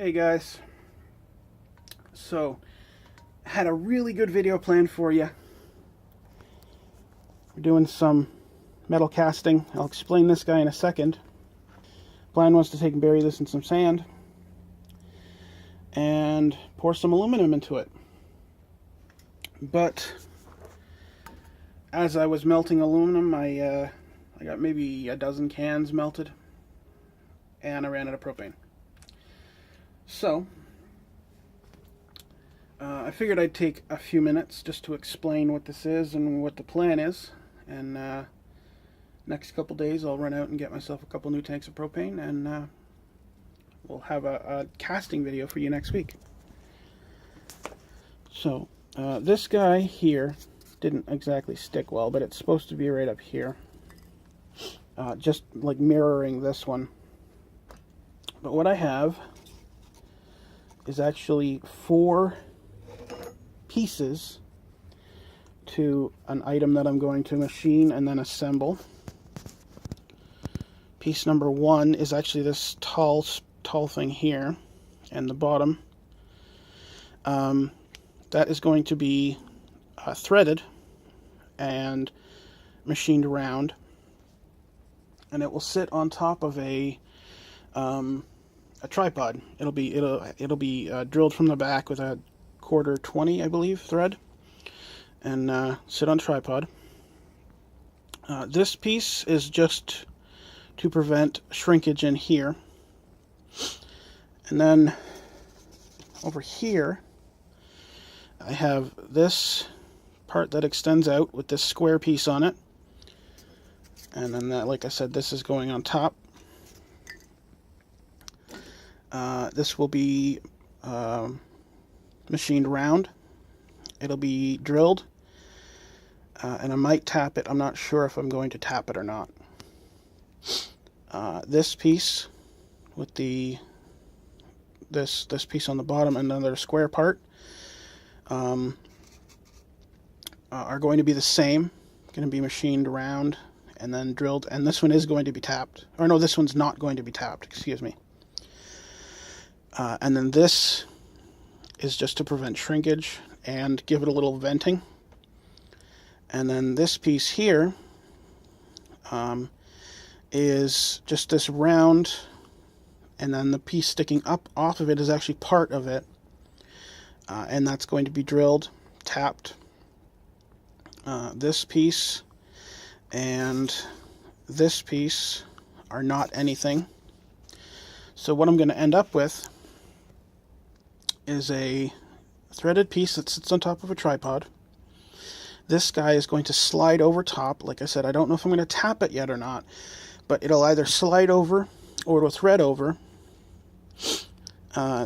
Hey guys, so had a really good video planned for you. We're doing some metal casting. I'll explain this guy in a second. Plan was to take and bury this in some sand and pour some aluminum into it. But as I was melting aluminum, I got maybe a dozen cans melted and I ran out of propane. So, I figured I'd take a few minutes just to explain what this is and what the plan is. And next couple days I'll run out and get myself a couple new tanks of propane, and we'll have a casting video for you next week. So, this guy here didn't exactly stick well, but it's supposed to be right up here. Just like mirroring this one. But what I have is actually 4 pieces to an item that I'm going to machine and then assemble. Piece number 1 is actually this tall thing here, and the bottom. That is going to be threaded and machined around, and it will sit on top of a tripod. It'll be drilled from the back with a 1/4-20, I believe, thread, and sit on tripod. This piece is just to prevent shrinkage in here, and then over here I have this part that extends out with this square piece on it, and then that, like I said, this is going on top. This will be machined round. It'll be drilled, and I might tap it. I'm not sure if I'm going to tap it or not. This piece with this piece on the bottom and another square part are going to be the same. Going to be machined round and then drilled, and this one is going to be tapped. Or no, this one's not going to be tapped. Excuse me. And then this is just to prevent shrinkage and give it a little venting. And then this piece here is just this round, and then the piece sticking up off of it is actually part of it. And that's going to be drilled, tapped. This piece and this piece are not anything. So what I'm going to end up with is a threaded piece that sits on top of a tripod. This guy is going to slide over top. Like I said, I don't know if I'm going to tap it yet or not, but it'll either slide over or it'll thread over.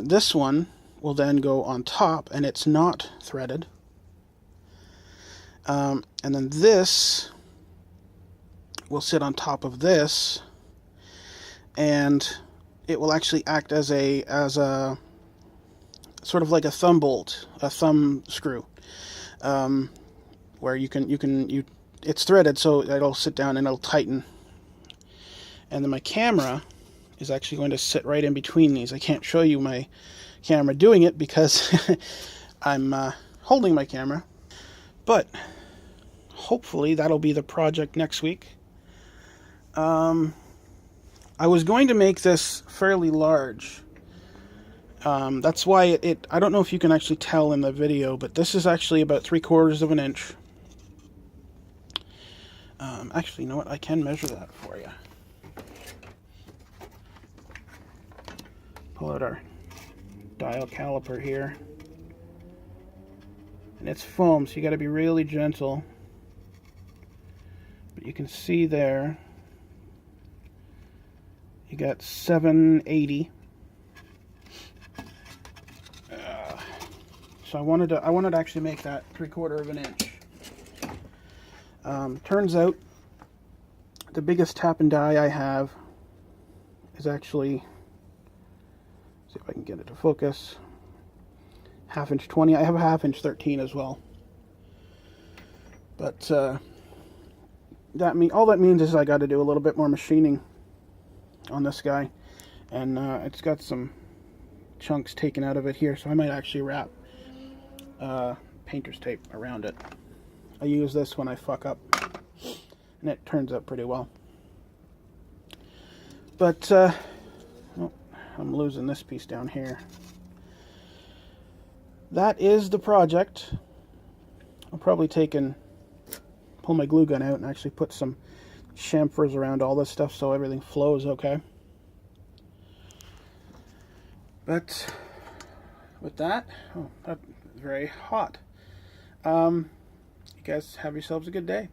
This one will then go on top, and it's not threaded. And then this will sit on top of this, and it will actually act as a sort of like a thumb bolt, a thumb screw, where it's threaded, so it'll sit down and it'll tighten. And then my camera is actually going to sit right in between these. I can't show you my camera doing it because I'm holding my camera, but hopefully that'll be the project next week. I was going to make this fairly large. That's why I don't know if you can actually tell in the video, but this is actually about 3/4 of an inch. Actually, you know what? I can measure that for you. Pull out our dial caliper here. And it's foam, so you got to be really gentle. But you can see there, you got 780. So I wanted to actually make that 3/4 of an inch. Turns out the biggest tap and die I have is actually, see if I can get it to focus, 1/2 inch 20. I have a 1/2 inch 13 as well. But all that means is I got to do a little bit more machining on this guy, and it's got some chunks taken out of it here, so I might actually wrap painter's tape around it. I use this when I fuck up, and it turns out pretty well. But oh, I'm losing this piece down here. That is the project. I'll probably pull my glue gun out and actually put some chamfers around all this stuff so everything flows okay. But with that, oh, that's very hot. You guys have yourselves a good day.